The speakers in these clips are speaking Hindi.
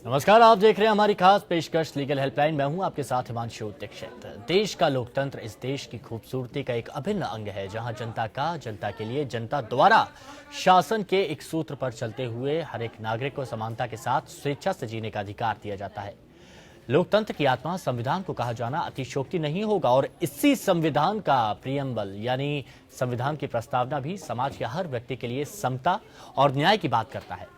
नमस्कार, आप देख रहे हैं हमारी खास पेशकश लीगल हेल्पलाइन। मैं हूं आपके साथ हिमांशु दीक्षित। देश का लोकतंत्र इस देश की खूबसूरती का एक अभिन्न अंग है, जहां जनता के लिए, जनता द्वारा शासन के एक सूत्र पर चलते हुए हर एक नागरिक को समानता के साथ स्वेच्छा से जीने का अधिकार दिया जाता है। लोकतंत्र की आत्मा संविधान को कहा जाना अतिशयोक्ति नहीं होगा और इसी संविधान का प्रियम्बल यानी संविधान की प्रस्तावना भी समाज के हर व्यक्ति के लिए समता और न्याय की बात करता है।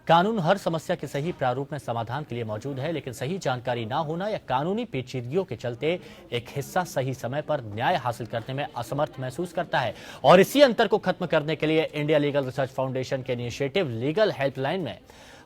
कानून हर समस्या के सही प्रारूप में समाधान के लिए मौजूद है, लेकिन सही जानकारी ना होना या कानूनी पेचीदगियों के चलते एक हिस्सा सही समय पर न्याय हासिल करने में असमर्थ महसूस करता है। और इसी अंतर को खत्म करने के लिए इंडिया लीगल रिसर्च फाउंडेशन के इनिशिएटिव लीगल हेल्पलाइन में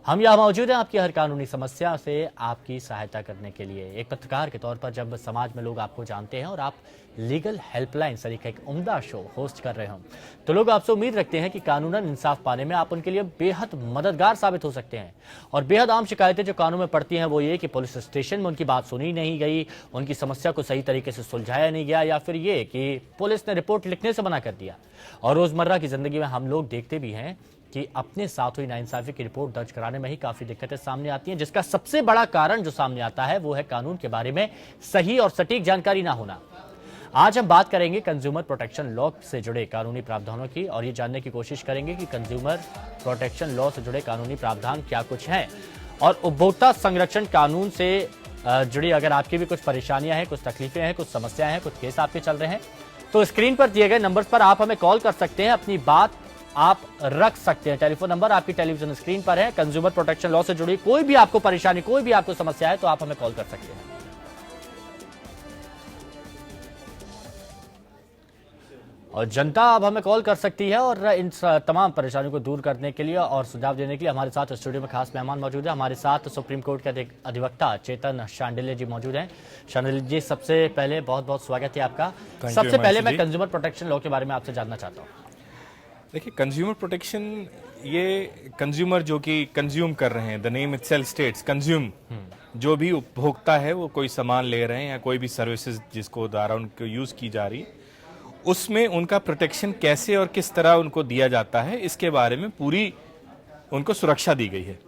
हम यहाँ मौजूद हैं आपकी हर कानूनी समस्या से आपकी सहायता करने के लिए। एक पत्रकार के तौर पर जब समाज में लोग आपको जानते हैं और आप लीगल हेल्पलाइन सरीका एक उम्दा शो होस्ट कर रहे हो, तो लोग आपसे उम्मीद रखते हैं कि कानूनन इंसाफ पाने में आप उनके लिए बेहद मददगार साबित हो सकते हैं। और बेहद आम शिकायतें जो कानून में पड़ती हैं वो ये कि पुलिस स्टेशन में उनकी बात सुनी नहीं गई, उनकी समस्या को सही तरीके से सुलझाया नहीं गया, या फिर ये कि पुलिस ने रिपोर्ट लिखने से मना कर दिया। और रोजमर्रा की जिंदगी में हम लोग देखते भी हैं कि अपने साथ हुई नाइंसाफी की रिपोर्ट दर्ज कराने में ही काफी दिक्कतें सामने आती हैं, जिसका सबसे बड़ा कारण जो सामने आता है वो है कानून के बारे में सही और सटीक जानकारी ना होना। आज हम बात करेंगे कंज्यूमर प्रोटेक्शन लॉ से जुड़े कानूनी प्रावधानों की और ये जानने की कोशिश करेंगे कि कंज्यूमर प्रोटेक्शन लॉ से जुड़े कानूनी प्रावधान क्या कुछ हैं और उपभोक्ता संरक्षण कानून से जुड़ी अगर आपकी भी कुछ परेशानियां हैं, कुछ तकलीफें हैं, कुछ समस्याएं हैं, कुछ केस आपके चल रहे हैं, तो स्क्रीन पर दिए गए नंबर्स पर आप हमें कॉल कर सकते हैं, अपनी बात आप रख सकते हैं। टेलीफोन नंबर आपकी टेलीविजन स्क्रीन पर है। कंज्यूमर प्रोटेक्शन लॉ से जुड़ी कोई भी आपको परेशानी, कोई भी आपको समस्या है तो आप हमें कॉल कर सकते हैं। और जनता अब हमें कॉल कर सकती है और इन तमाम परेशानियों को दूर करने के लिए और सुझाव देने के लिए हमारे साथ स्टूडियो में खास मेहमान मौजूद है। हमारे साथ सुप्रीम कोर्ट के अधिवक्ता चेतन शांडिल्य जी मौजूद हैं। शांडिल्य जी, सबसे पहले बहुत बहुत स्वागत है आपका। सबसे पहले मैं कंज्यूमर प्रोटेक्शन लॉ के बारे में आपसे जानना चाहता हूँ। देखिए, कंज्यूमर प्रोटेक्शन, ये कंज्यूमर जो कि कंज्यूम कर रहे हैं, the name itself states consume, जो भी उपभोक्ता है वो कोई सामान ले रहे हैं या कोई भी सर्विसेज जिसको द्वारा उनको यूज की जा रही है, उसमें उनका प्रोटेक्शन कैसे और किस तरह उनको दिया जाता है, इसके बारे में पूरी उनको सुरक्षा दी गई है।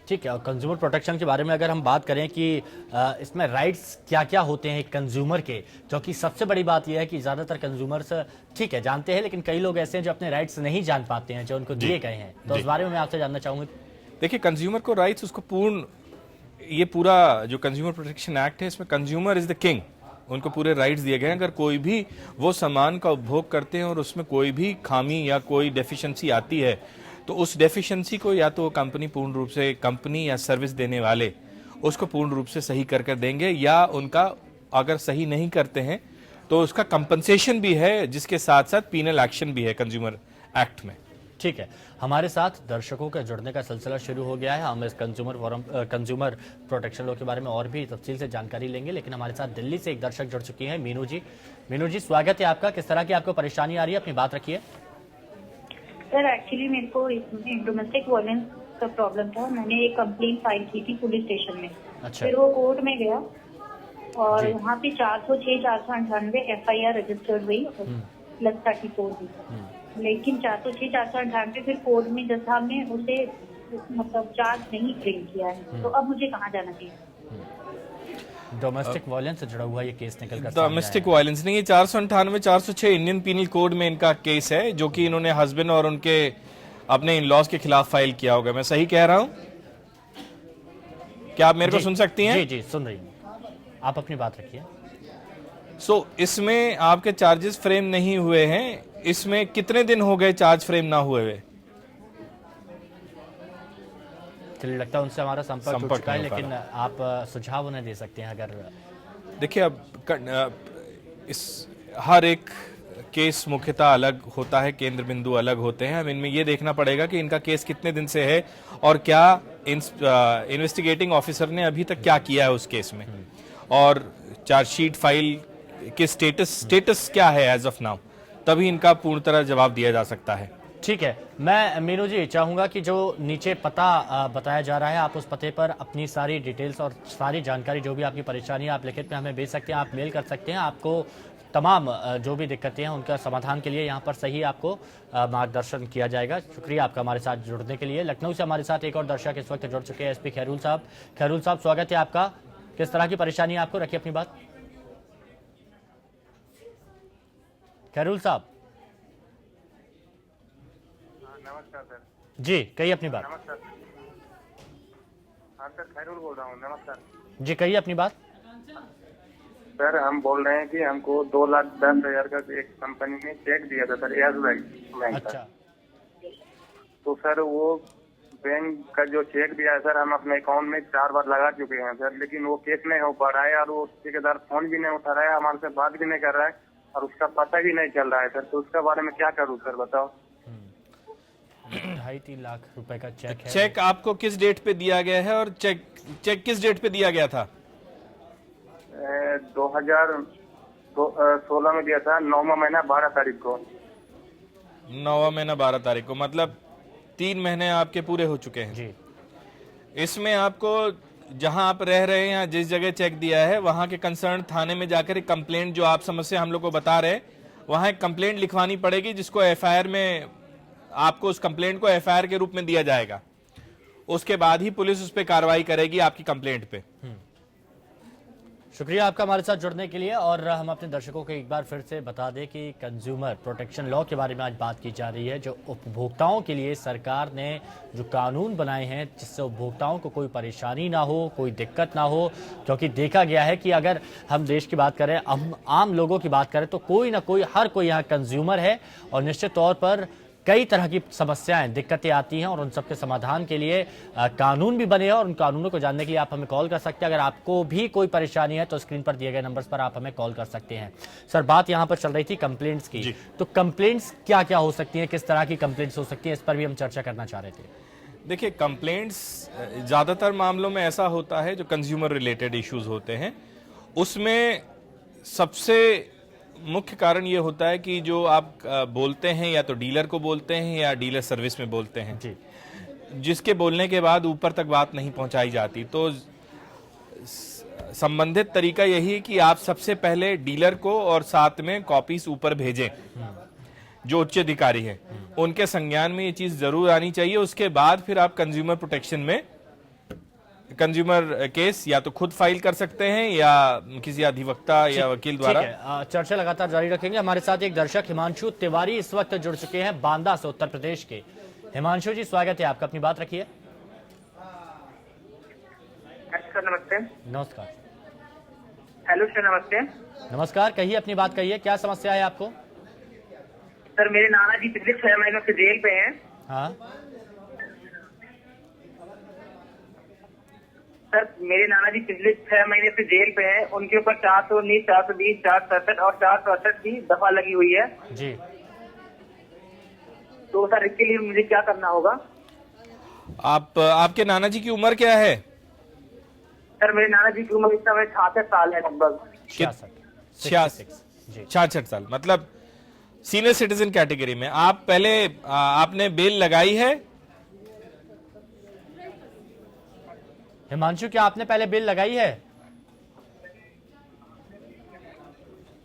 ठीक है। और कंज्यूमर प्रोटेक्शन के बारे में अगर हम बात करें कि इसमें राइट्स क्या क्या होते हैं कंज्यूमर के, क्योंकि सबसे बड़ी बात यह है कि ज्यादातर कंज्यूमर्स ठीक है जानते हैं, लेकिन कई लोग ऐसे हैं जो अपने राइट्स नहीं जान पाते हैं जो उनको दिए गए हैं, तो उस बारे में मैं आपसे जानना चाहूंगी। देखिए, कंज्यूमर को राइट्स उसको ये पूरा जो कंज्यूमर प्रोटेक्शन एक्ट है, इसमें कंज्यूमर इज द किंग, उनको पूरे राइट्स दिए गए हैं। अगर कोई भी वो सामान का उपभोग करते हैं और उसमें कोई भी खामी या कोई डेफिशिएंसी आती है, तो उस डेफिशिएंसी को या तो कंपनी पूर्ण रूप से, कंपनी या सर्विस देने वाले उसको पूर्ण रूप से सही कर देंगे, या उनका अगर सही नहीं करते हैं तो उसका कंपनसेशन भी है, जिसके साथ साथ पीनल एक्शन भी है कंज्यूमर एक्ट में। ठीक है, हमारे साथ दर्शकों का जुड़ने का सिलसिला शुरू हो गया है। हम इस कंज्यूमर प्रोटेक्शन लॉ के बारे में और भी तफसील से जानकारी लेंगे, लेकिन हमारे साथ दिल्ली से एक दर्शक जुड़ चुकी हैं, मीनू जी। मीनू जी, स्वागत है आपका। किस तरह की आपको परेशानी आ रही है, अपनी बात रखिए। सर, एक्चुअली मेरे को इसमें डोमेस्टिक वायलेंस का प्रॉब्लम था। मैंने एक कंप्लेंट फाइल की थी पुलिस स्टेशन में। अच्छा। फिर वो कोर्ट में गया और वहाँ पे 406, 498 FIR रजिस्टर्ड हुई प्लस 34 भी, लेकिन 406, 498 फिर कोर्ट में जज साहब ने उसे मतलब चार्ज नहीं फ्रेम किया है। तो अब मुझे कहाँ जाना चाहिए? डोमेस्टिक वायलेंस से जुड़ा हुआ ये केस निकल कर डोमेस्टिक वायलेंस नहीं, ये 498, 406 इंडियन पीनल कोड में इनका केस है, जो कि इन्होंने हस्बैंड और उनके अपने इन लॉज के खिलाफ फाइल किया होगा। मैं सही कह रहा हूं? क्या आप मेरे को सुन सकती हैं? जी जी, सुन रही हूं, आप अपनी बात रखिए। इसमें आपके चार्जेस फ्रेम नहीं हुए हैं। इसमें कितने दिन हो गए चार्ज फ्रेम ना हुए हुए? चलिए, लगता है उनसे हमारा संपर्क टूट चुका है, लेकिन आप सुझाव उन्हें दे सकते हैं अगर। देखिए, अब इस हर एक केस मुख्यतः अलग होता है, केंद्र बिंदु अलग होते हैं। अब इनमें ये देखना पड़ेगा कि इनका केस कितने दिन से है और क्या इन्वेस्टिगेटिंग ऑफिसर ने अभी तक क्या किया है उस केस में, और चार्जशीट फाइल के स्टेटस क्या है एज ऑफ नाउ, तभी इनका पूर्ण तरह जवाब दिया जा सकता है। ठीक है, मैं मीनू जी चाहूंगा कि जो नीचे पता बताया जा रहा है, आप उस पते पर अपनी सारी डिटेल्स और सारी जानकारी, जो भी आपकी परेशानी है, आप लिखित में हमें भेज सकते हैं, आप मेल कर सकते हैं। आपको तमाम जो भी दिक्कतें हैं उनका समाधान के लिए यहाँ पर सही आपको मार्गदर्शन किया जाएगा। शुक्रिया आपका हमारे साथ जुड़ने के लिए। लखनऊ से हमारे साथ एक और दर्शक इस वक्त जुड़ चुके हैं, एसपी खैरुल साहब। खैरुल साहब, स्वागत है आपका। किस तरह की परेशानी है आपको, रखिए अपनी बात। खैरुल साहब नमस्कार सर। जी कहिए अपनी बात। नमस्कार। हाँ सर, खैरुल बोल रहा हूँ। नमस्कार जी कहिए अपनी बात। सर, हम बोल रहे हैं कि हमको 2,10,000 का एक कंपनी ने चेक दिया था सर, यस बैंक का। अच्छा, तो सर वो बैंक का जो चेक दिया है सर, हम अपने अकाउंट में 4 बार लगा चुके हैं सर, लेकिन वो केस नहीं हो पा रहा है और वो ठेकेदार फोन भी नहीं उठा रहा है, हमारे से बात भी नहीं कर रहा है और उसका पता भी नहीं चल रहा है सर। तो उसके बारे में क्या करूँ सर, बताओ। 2.5-3 लाख रुपए का चेक है। चेक आपको किस डेट पे दिया गया है और चेक किस डेट पे दिया गया था? 2016 में दिया था, 9वां महीना 12 तारीख को। 9वां महीना 12 तारीख को, मतलब 3 महीने आपके पूरे हो चुके हैं जी। इसमें आपको जहां आप रह रहे हैं या जिस जगह चेक दिया है वहां के कंसर्न थाने में जाकर एक कंप्लेंट, जो आप समस्या हम लोग को बता रहे हैं, वहां एक कंप्लेंट लिखवानी पड़ेगी, जिसको एफआईआर में आपको उस कंप्लेंट को एफआईआर के रूप में दिया जाएगा। उसके बाद ही पुलिस उस पर कार्रवाई करेगी आपकी कंप्लेंट पे। शुक्रिया आपका हमारे साथ जुड़ने के लिए। और हम अपने दर्शकों को एक बार फिर से बता दें कि कंज्यूमर प्रोटेक्शन लॉ के बारे में आज बात की जा रही है, जो उपभोक्ताओं के लिए सरकार ने जो कानून बनाए हैं, जिससे उपभोक्ताओं को कोई परेशानी ना हो, कोई दिक्कत ना हो। क्योंकि देखा गया है कि अगर हम देश की बात करें, आम लोगों की बात करें, तो कोई ना कोई, हर कोई यहाँ कंज्यूमर है और निश्चित तौर पर कई तरह की समस्याएं, दिक्कतें आती हैं और उन सबके समाधान के लिए कानून भी बने हैं और उन कानूनों को जानने के लिए आप हमें कॉल कर सकते हैं। अगर आपको भी कोई परेशानी है तो स्क्रीन पर दिए गए नंबर्स पर आप हमें कॉल कर सकते हैं। सर, बात यहां पर चल रही थी कंप्लेंट्स की, तो कंप्लेंट्स क्या क्या हो सकती हैं, किस तरह की कंप्लेंट्स हो सकती हैं, इस पर भी हम चर्चा करना चाह रहे थे। देखिए, कंप्लेंट्स ज्यादातर मामलों में ऐसा होता है जो कंज्यूमर रिलेटेड इश्यूज होते हैं, उसमें सबसे मुख्य कारण ये होता है कि जो आप बोलते हैं या तो डीलर को बोलते हैं या डीलर सर्विस में बोलते हैं जी, जिसके बोलने के बाद ऊपर तक बात नहीं पहुंचाई जाती। तो संबंधित तरीका यही है कि आप सबसे पहले डीलर को और साथ में कॉपीज ऊपर भेजें, जो उच्च अधिकारी हैं उनके संज्ञान में ये चीज जरूर आनी चाहिए। उसके बाद फिर आप कंज्यूमर प्रोटेक्शन में कंज्यूमर केस या तो खुद फाइल कर सकते हैं या किसी अधिवक्ता या वकील द्वारा। चर्चा लगातार जारी रखेंगे। हमारे साथ एक दर्शक हिमांशु तिवारी इस वक्त जुड़ चुके हैं बांदा से, उत्तर प्रदेश के। हिमांशु जी, स्वागत है आपका, अपनी बात रखिए। नमस्ते। नमस्कार। हेलो सर, नमस्ते। नमस्कार, कहिए अपनी बात, कहिए क्या समस्या है आपको। सर, मेरे नाना जी पिछले 6 महीनों से जेल पे हैं। हाँ, सर, मेरे नाना जी पिछले 6 महीने से जेल पे हैं। उनके ऊपर 419, 420, 467 और 468 की दफा लगी हुई है जी। तो सर, इसके लिए मुझे क्या करना होगा? आपके नाना जी की उम्र क्या है? सर, मेरे नाना जी की उम्र इस समय 66 साल है लगभग। 66 साल, मतलब सीनियर सिटीजन कैटेगरी में। आप पहले आपने बेल लगाई है? हिमांशु, क्या आपने पहले बिल लगाई है?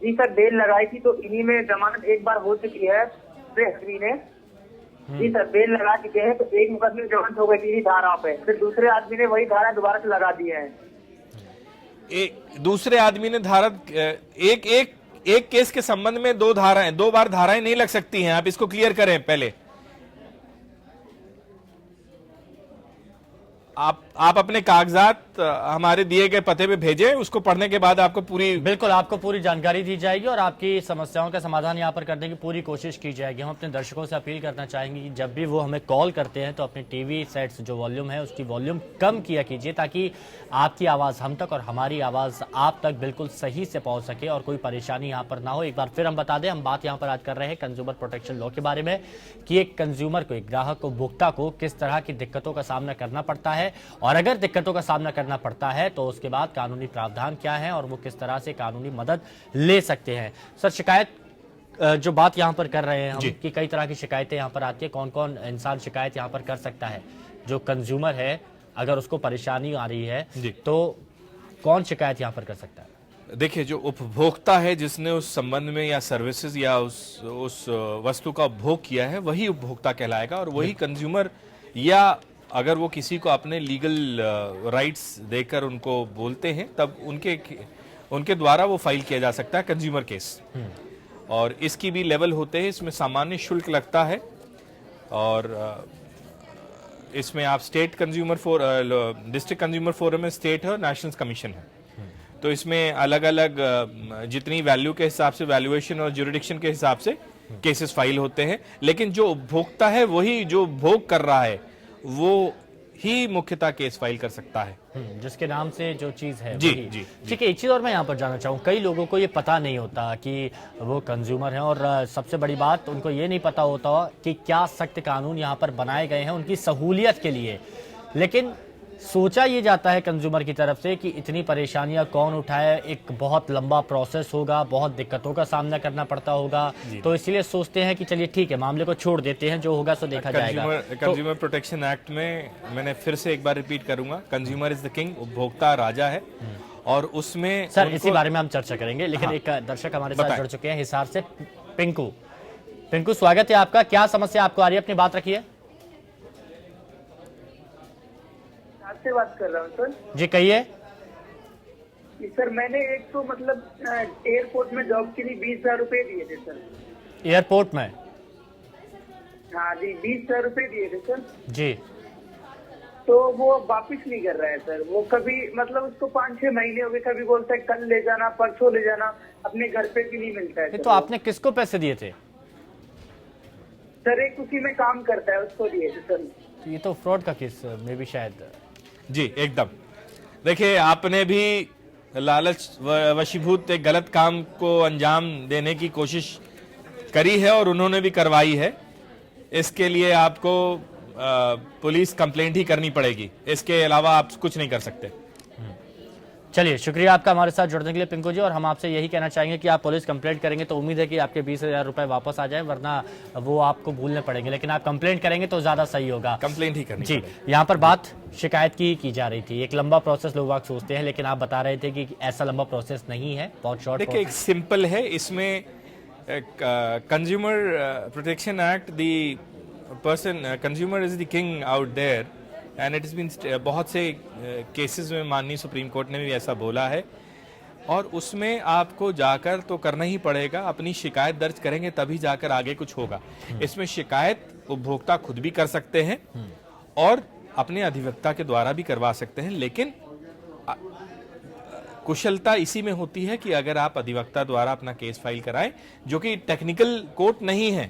जी सर, बेल लगाई थी तो इन्हीं में जमानत एक बार हो चुकी है आदमी ने। जी सर, बेल लगा चुके हैं, तो एक मुकदमे में जमानत हो गई थी धारा पे, फिर दूसरे आदमी ने वही धारा दोबारा से लगा दी है। दूसरे आदमी ने धारा एक केस के संबंध में 2 धाराएं, 2 बार धाराएं नहीं लग सकती हैं। आप इसको क्लियर करें पहले। आप अपने कागजात हमारे दिए गए पते पे भेजें, उसको पढ़ने के बाद आपको बिल्कुल आपको पूरी जानकारी दी जाएगी और आपकी समस्याओं का समाधान यहाँ पर करने की पूरी कोशिश की जाएगी। हम अपने दर्शकों से अपील करना चाहेंगे कि जब भी वो हमें कॉल करते हैं तो अपने टीवी सेट्स जो वॉल्यूम है उसकी वॉल्यूम कम किया कीजिए, ताकि आपकी आवाज़ हम तक और हमारी आवाज़ आप तक बिल्कुल सही से पहुँच सके और कोई परेशानी यहाँ पर ना हो। एक बार फिर हम बता दें, हम बात यहाँ पर आज कर रहे हैं कंज्यूमर प्रोटेक्शन लॉ के बारे में, कि एक कंज्यूमर को, एक ग्राहक को, उपभोक्ता को किस तरह की दिक्कतों का सामना करना पड़ता है और अगर दिक्कतों का सामना करना पड़ता है तो उसके बाद कानूनी प्रावधान क्या है और वो किस तरह से कानूनी मदद ले सकते हैं। सर, शिकायत जो बात यहाँ पर कर रहे हैं हम, कि कई तरह की शिकायतें यहाँ पर आती है, कौन कौन इंसान शिकायत यहाँ पर कर सकता है? जो कंज्यूमर है, अगर उसको परेशानी आ रही है तो कौन शिकायत यहाँ पर कर सकता है? देखिए, जो उपभोक्ता है जिसने उस संबंध में या सर्विसेज या उस वस्तु का उपभोग किया है, वही उपभोक्ता कहलाएगा और वही कंज्यूमर, या अगर वो किसी को अपने लीगल राइट्स देकर उनको बोलते हैं तब उनके द्वारा वो फाइल किया जा सकता है कंज्यूमर केस। और इसकी भी लेवल होते हैं, इसमें सामान्य शुल्क लगता है और इसमें आप state consumer district consumer forum में स्टेट है और नेशनल कमीशन है, तो इसमें अलग अलग जितनी वैल्यू के हिसाब से वैल्यूएशन और ज्यूरिडिक्शन के हिसाब से केसेस फाइल होते हैं। लेकिन जो उपभोक्ता है, वही जो उपभोग कर रहा है, वो ही मुख्यतः केस फाइल कर सकता है, जिसके नाम से जो चीज है। जी वही। जी ठीक है, एक चीज और मैं यहाँ पर जानना चाहूँ, कई लोगों को ये पता नहीं होता कि वो कंज्यूमर हैं, और सबसे बड़ी बात उनको ये नहीं पता होता कि क्या सख्त कानून यहाँ पर बनाए गए हैं उनकी सहूलियत के लिए। लेकिन सोचा ये जाता है कंज्यूमर की तरफ से कि इतनी परेशानियां कौन उठाए, एक बहुत लंबा प्रोसेस होगा, बहुत दिक्कतों का सामना करना पड़ता होगा, तो इसलिए सोचते हैं कि चलिए ठीक है, मामले को छोड़ देते हैं, जो होगा सो देखा जाएगा। कंज्यूमर प्रोटेक्शन एक्ट में मैंने फिर से एक बार रिपीट करूंगा, कंज्यूमर इज द किंग, उपभोक्ता राजा है। और उसमें सर इसी बारे में हम चर्चा करेंगे, लेकिन एक दर्शक हमारे साथ बताएं। जुड़ चुके हैं हिसार से, पिंकू स्वागत है आपका। क्या समस्या आपको आ रही है, अपनी बात रखिए। से बात कर रहा हूँ सर। जी कहिए। सर मैंने एक तो मतलब एयरपोर्ट में जॉब के लिए 20,000 रुपए दिए थे सर। एयरपोर्ट में? हाँ जी, 20,000 रुपए दिए थे सर जी। तो वो वापस नहीं कर रहा है सर। वो कभी मतलब उसको 5-6 महीने हो गए, कभी बोलता है कल ले जाना, परसों ले जाना, अपने घर पे भी नहीं मिलता है। तो आपने किसको पैसे दिए थे? सर एक उसी में काम करता है, उसको दिए थे सर। ये तो फ्रॉड का केस में भी शायद। जी एकदम। देखिए, आपने भी लालच वशीभूत एक गलत काम को अंजाम देने की कोशिश करी है और उन्होंने भी करवाई है। इसके लिए आपको पुलिस कंप्लेंट ही करनी पड़ेगी, इसके अलावा आप कुछ नहीं कर सकते। चलिए, शुक्रिया आपका हमारे साथ जुड़ने के लिए पिंकू जी, और हम आपसे यही कहना चाहेंगे कि आप पुलिस कंप्लेंट करेंगे तो उम्मीद है कि आपके 20,000 रुपए वापस आ जाए, वरना वो आपको भूलने पड़ेंगे। लेकिन आप कंप्लेंट करेंगे तो ज्यादा सही होगा। कंप्लेंट ही करनी जी। पड़ेगी। यहाँ पर बात शिकायत की जा रही थी, एक लंबा प्रोसेस लोग सोचते हैं, लेकिन आप बता रहे थे कि ऐसा लंबा प्रोसेस नहीं है, बहुत शॉर्ट। देखिए, एक सिंपल है। इसमें consumer protection act, the person consumer is the king out there, and it is been बहुत से केसेस में माननीय सुप्रीम कोर्ट ने भी ऐसा बोला है। और उसमें आपको जाकर तो करना ही पड़ेगा, अपनी शिकायत दर्ज करेंगे तभी जाकर आगे कुछ होगा। इसमें शिकायत उपभोक्ता खुद भी कर सकते हैं और अपने अधिवक्ता के द्वारा भी करवा सकते हैं, लेकिन कुशलता इसी में होती है कि अगर आप अधिवक्ता द्वारा अपना केस फाइल कराएं, जो कि टेक्निकल कोर्ट नहीं है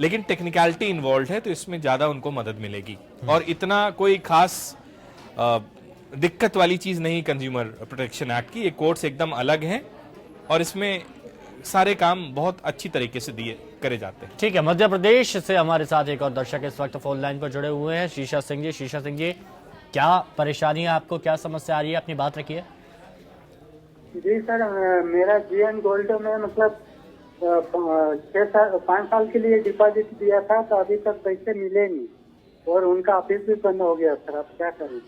लेकिन टेक्निकलिटी इन्वॉल्व है, तो इसमें ज्यादा उनको मदद मिलेगी। और इतना कोई खास दिक्कत वाली चीज नहीं कंज्यूमर प्रोटेक्शन एक्ट की। ये कोर्ट्स एकदम अलग हैं और इसमें सारे काम बहुत अच्छी तरीके से करे जाते हैं। ठीक है, मध्य प्रदेश से हमारे साथ एक और दर्शक इस वक्त फोन लाइन पर जुड़े हुए हैं, शीशा सिंह जी। शीशा सिंह जी, क्या परेशानी है आपको, क्या समस्या आ रही है, अपनी बात रखिए। जी सर, मेरा जीएन गोल्ड में मतलब 5 साल के लिए डिपॉजिट दिया था, तो अभी तक पैसे मिले नहीं और उनका ऑफिस भी बंद हो गया सर। अब क्या करें?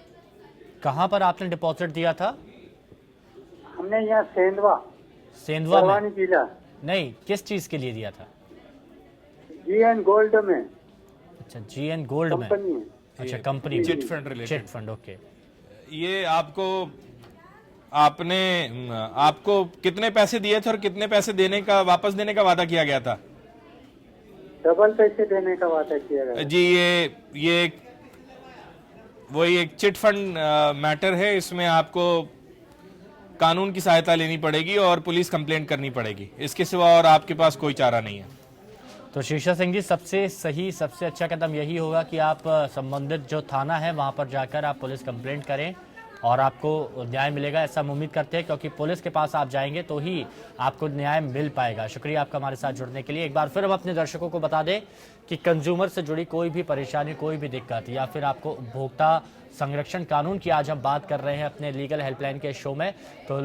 कहाँ पर आपने डिपॉजिट दिया था? हमने यहाँ सेंधवा सेंधवा में? परवानी जिला। नहीं, किस चीज के लिए दिया था? जीएन गोल्ड में। अच्छा, जीएन गोल्ड में। कंपनी है। अच्छा, company. Chit fund related. Chit fund, okay. ये आपको कितने पैसे दिए थे और कितने पैसे वापस देने का वादा किया गया था? डबल पैसे देने का वादा किया गया। जी, ये वही एक चिट फंड मैटर है। इसमें आपको कानून की सहायता लेनी पड़ेगी और पुलिस कंप्लेंट करनी पड़ेगी, इसके सिवा और आपके पास कोई चारा नहीं है। तो शीशा सिंह जी, सबसे सही, सबसे अच्छा कदम यही होगा कि आप संबंधित जो थाना है वहां पर जाकर आप पुलिस कंप्लेंट करें और आपको न्याय मिलेगा, ऐसा हम उम्मीद करते हैं, क्योंकि पुलिस के पास आप जाएंगे तो ही आपको न्याय मिल पाएगा। शुक्रिया आपका हमारे साथ जुड़ने के लिए। एक बार फिर हम अपने दर्शकों को बता दें कि कंज्यूमर से जुड़ी कोई भी परेशानी, कोई भी दिक्कत, या फिर आपको उपभोक्ता संरक्षण कानून की आज हम बात कर रहे हैं अपने लीगल हेल्पलाइन के शो में, तो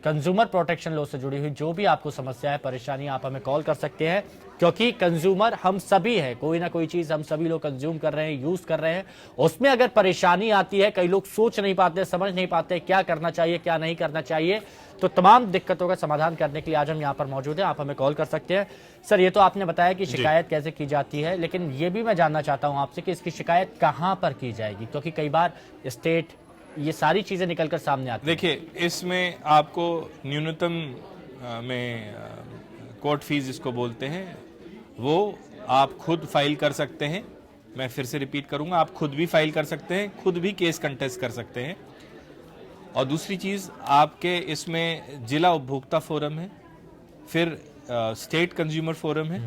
कंज्यूमर प्रोटेक्शन लॉ से जुड़ी हुई जो भी आपको समस्या है, परेशानी, आप हमें कॉल कर सकते हैं, क्योंकि कंज्यूमर हम सभी हैं। कोई ना कोई चीज हम सभी लोग कंज्यूम कर रहे हैं, यूज कर रहे हैं। उसमें अगर परेशानी आती है, कई लोग सोच नहीं पाते, समझ नहीं पाते क्या करना चाहिए क्या नहीं करना चाहिए, तो तमाम दिक्कतों का समाधान करने के लिए आज हम यहाँ पर मौजूद हैं। आप हमें कॉल कर सकते हैं। सर, ये तो आपने बताया कि शिकायत कैसे की जाती है, लेकिन ये भी मैं जानना चाहता हूँ आपसे कि इसकी शिकायत कहाँ पर की जाएगी, क्योंकि कई बार स्टेट ये सारी चीजें निकलकर सामने आती हैं। देखिए, इसमें आपको न्यूनतम में कोर्ट फीस जिसको बोलते हैं वो आप खुद फाइल कर सकते हैं। मैं फिर से रिपीट करूंगा, आप खुद भी फाइल कर सकते हैं, खुद भी केस कंटेस्ट कर सकते हैं। और दूसरी चीज, आपके इसमें जिला उपभोक्ता फोरम है, फिर स्टेट कंज्यूमर फोरम है,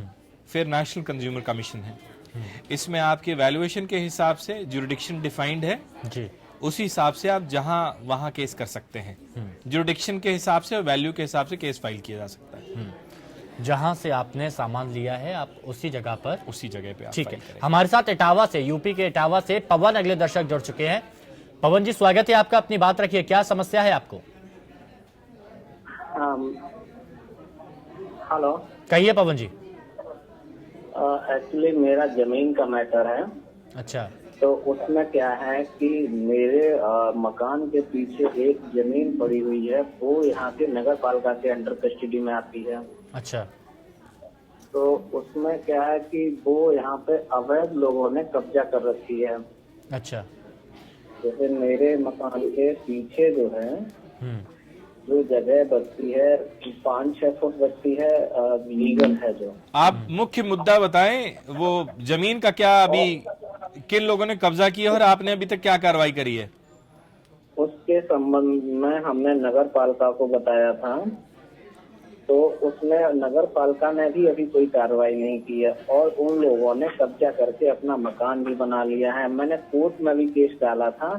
फिर नेशनल कंज्यूमर कमीशन है। इसमें आपके वैल्यूएशन के हिसाब से ज्यूरिडिक्शन डिफाइंड है जी, उसी हिसाब से आप जहां वहां केस कर सकते हैं। ज्यूरिडिक्शन के हिसाब से और वैल्यू के हिसाब से केस फाइल किया जा सकता है। जहां से आपने सामान लिया है आप उसी जगह पर, उसी जगह पे आप ठीक है। फाइल करें। हमारे साथ इटावा से, यूपी के इटावा से पवन अगले दर्शक जुड़ चुके हैं। पवन जी, स्वागत है आपका, अपनी बात रखिए, क्या समस्या है आपको? हेलो, कहिए पवन जी। एक्चुअली मेरा जमीन का मैटर है। अच्छा, तो उसमें क्या है कि मेरे मकान के पीछे एक जमीन पड़ी हुई है, वो यहाँ के नगर पालिका के अंडर कस्टडी में आती है। अच्छा, तो उसमें क्या है कि वो यहाँ पे अवैध लोगों ने कब्जा कर रखी है। अच्छा, जैसे मेरे मकान के पीछे जो है जो जगह बचती है 5-6 फुट बचती है, लीगल है जो। आप मुख्य मुद्दा बताएं, वो जमीन का क्या अभी किन लोगों ने कब्जा किया और आपने अभी तक क्या कार्रवाई करी है? उसके संबंध में हमने नगर पालिका को बताया था, तो उसमें नगर पालिका ने भी अभी कोई कार्रवाई नहीं की है और उन लोगों ने कब्जा करके अपना मकान भी बना लिया है। मैंने कोर्ट में भी केस डाला था,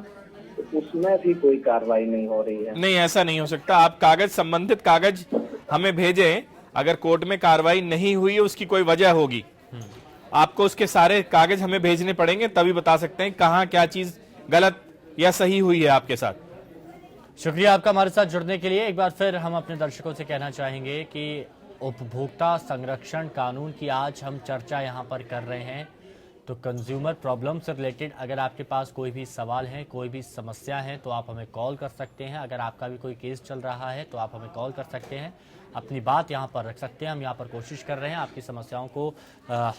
तो उसमें भी कोई कार्रवाई नहीं हो रही है। नहीं, ऐसा नहीं हो सकता। आप कागज, संबंधित कागज हमें भेजें। अगर कोर्ट में कार्रवाई नहीं हुई है उसकी कोई वजह होगी, आपको उसके सारे कागज हमें भेजने पड़ेंगे, तभी बता सकते हैं कहाँ क्या चीज गलत या सही हुई है आपके साथ। शुक्रिया आपका हमारे साथ जुड़ने के लिए। एक बार फिर हम अपने दर्शकों से कहना चाहेंगे कि उपभोक्ता संरक्षण कानून की आज हम चर्चा यहाँ पर कर रहे हैं। तो कंज्यूमर प्रॉब्लम से रिलेटेड अगर आपके पास कोई भी सवाल है, कोई भी समस्या है, तो आप हमें कॉल कर सकते हैं। अगर आपका भी कोई केस चल रहा है तो आप हमें कॉल कर सकते हैं, अपनी बात यहाँ पर रख सकते हैं। हम यहाँ पर कोशिश कर रहे हैं आपकी समस्याओं को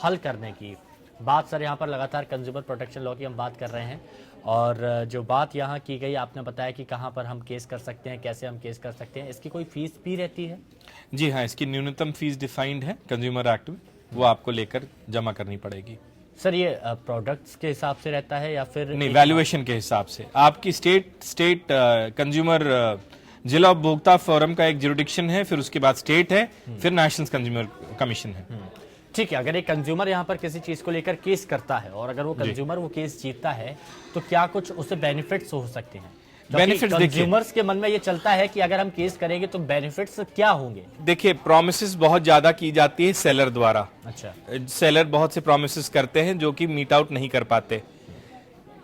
हल करने की। बात सर यहाँ पर लगातार कंज्यूमर प्रोटेक्शन लॉ की हम बात कर रहे हैं, और जो बात यहाँ की गई, आपने बताया कि कहाँ पर हम केस कर सकते हैं, कैसे हम केस कर सकते हैं, इसकी कोई फीस भी रहती है? जी हाँ, इसकी न्यूनतम फीस डिफाइंड है कंज्यूमर एक्ट में, वो आपको लेकर जमा करनी पड़ेगी। सर, ये प्रोडक्ट्स के हिसाब से रहता है या फिर नहीं, वैल्यूएशन के हिसाब से। आपकी स्टेट कंज्यूमर जिला उपभोक्ता फोरम का एक ज्यूरिडिक्शन है, फिर उसके बाद स्टेट है, फिर नेशनल कंज्यूमर कमीशन है। ठीक है। अगर एक कंज्यूमर यहाँ पर किसी चीज को लेकर केस करता है और अगर वो कंज्यूमर वो केस जीतता है, तो क्या कुछ उसे बेनिफिट्स हो सकते हैं? बेनिफिट्स कंज्यूमर्स के मन में ये चलता है कि अगर हम केस करेंगे तो बेनिफिट्स क्या होंगे? देखिए, प्रोमिसेस बहुत ज्यादा की जाती है सेलर द्वारा। अच्छा, सेलर बहुत से प्रोमिसेस करते हैं जो कि मीट आउट नहीं कर पाते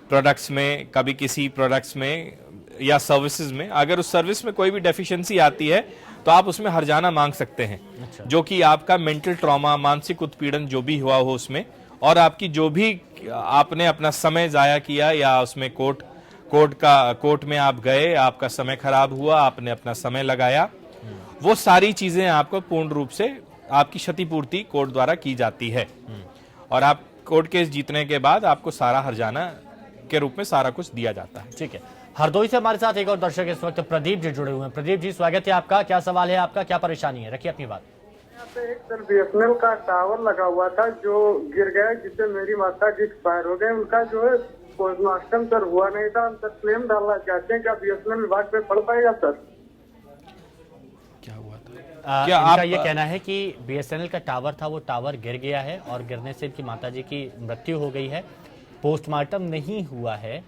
प्रोडक्ट्स में, कभी किसी प्रोडक्ट्स में या सर्विसेज में। अगर उस सर्विस में कोई भी डेफिशिएंसी आती है तो आप उसमें हर्जाना मांग सकते हैं। अच्छा। जो कि आपका मेंटल ट्रॉमा, मानसिक उत्पीड़न जो भी हुआ हो उसमें, और आपकी जो भी आपने अपना समय जाया किया या उसमें कोर्ट में आप गए, आपका समय खराब हुआ, आपने अपना समय लगाया, वो सारी चीजें आपको पूर्ण रूप से आपकी क्षतिपूर्ति कोर्ट द्वारा की जाती है। और आप कोर्ट केस जीतने के बाद आपको सारा हर्जाना के रूप में सारा कुछ दिया जाता है। ठीक है। हरदोई से हमारे साथ एक और दर्शक इस वक्त प्रदीप जी जुड़े हुए हैं। प्रदीप जी, स्वागत है आपका। क्या सवाल है आपका, क्या परेशानी है, रखिए अपनी बात। यहाँ पे एक सर बीएसएनएल का टावर लगा हुआ था जो गिर गया, जिससे मेरी माता जी एक्सपायर हो गए। उनका जो है पोस्टमार्टम सर हुआ नहीं था। हम सर क्लेम डालना चाहते हैं, क्या बीएसएनएल विभाग पे पड़ पाएगा सर? क्या हुआ था? क्या इनका ये कहना है कि बीएसएनएल का टावर था, वो टावर गिर गया है और गिरने से इनकी माताजी की मृत्यु हो गई है, पोस्टमार्टम नहीं हुआ है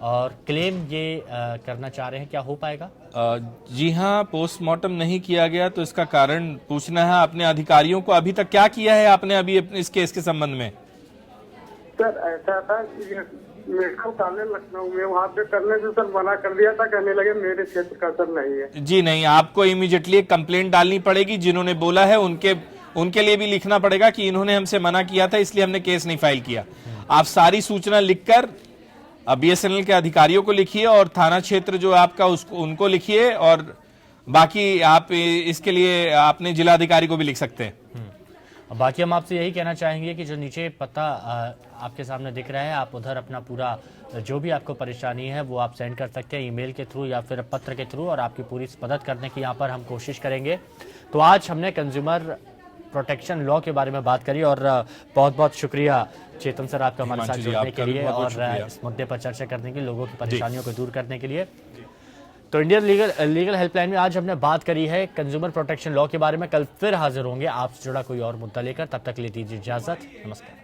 और क्लेम ये करना चाह रहे हैं, क्या हो पाएगा? जी हाँ, पोस्टमार्टम नहीं किया गया तो इसका कारण पूछना है अपने अधिकारियों को। अभी तक क्या किया है आपने अभी इस केस के संबंध में? सर ऐसा था कि मेडिकल कॉलेज लखनऊ में, वहाँ पे करने से सर मना कर दिया था, कहने लगे मेरे क्षेत्र का सर नहीं है। जी नहीं, आपको इमीडिएटली एक कंप्लेंट डालनी पड़ेगी। जिन्होंने बोला है उनके लिए भी लिखना पड़ेगा कि इन्होंने हमसे मना किया था, इसलिए हमने केस नहीं फाइल किया। आप सारी सूचना लिखकर BSNL के अधिकारियों को लिखिए और थाना क्षेत्र जो आपका उनको लिखिए, और बाकी आप इसके लिए आपने जिलाधिकारी को भी लिख सकते हैं। बाकी हम आपसे यही कहना चाहेंगे कि जो नीचे पता आपके सामने दिख रहा है, आप उधर अपना पूरा जो भी आपको परेशानी है वो आप सेंड कर सकते हैं ईमेल के थ्रू या फिर पत्र के थ्रू, और आपकी पूरी मदद करने की यहाँ पर हम कोशिश करेंगे। तो आज हमने कंज्यूमर प्रोटेक्शन लॉ के बारे में बात करी, और बहुत बहुत शुक्रिया चेतन सर आपका हमारे साथ जुड़ने के लिए और इस मुद्दे पर चर्चा करने के लिए, लोगों की परेशानियों को दूर करने के लिए। तो इंडियन लीगल हेल्पलाइन में आज हमने बात करी है कंज्यूमर प्रोटेक्शन लॉ के बारे में। कल फिर हाजिर होंगे आपसे जुड़ा कोई और मुद्दा लेकर, तब तक ले दीजिए इजाजत, नमस्कार।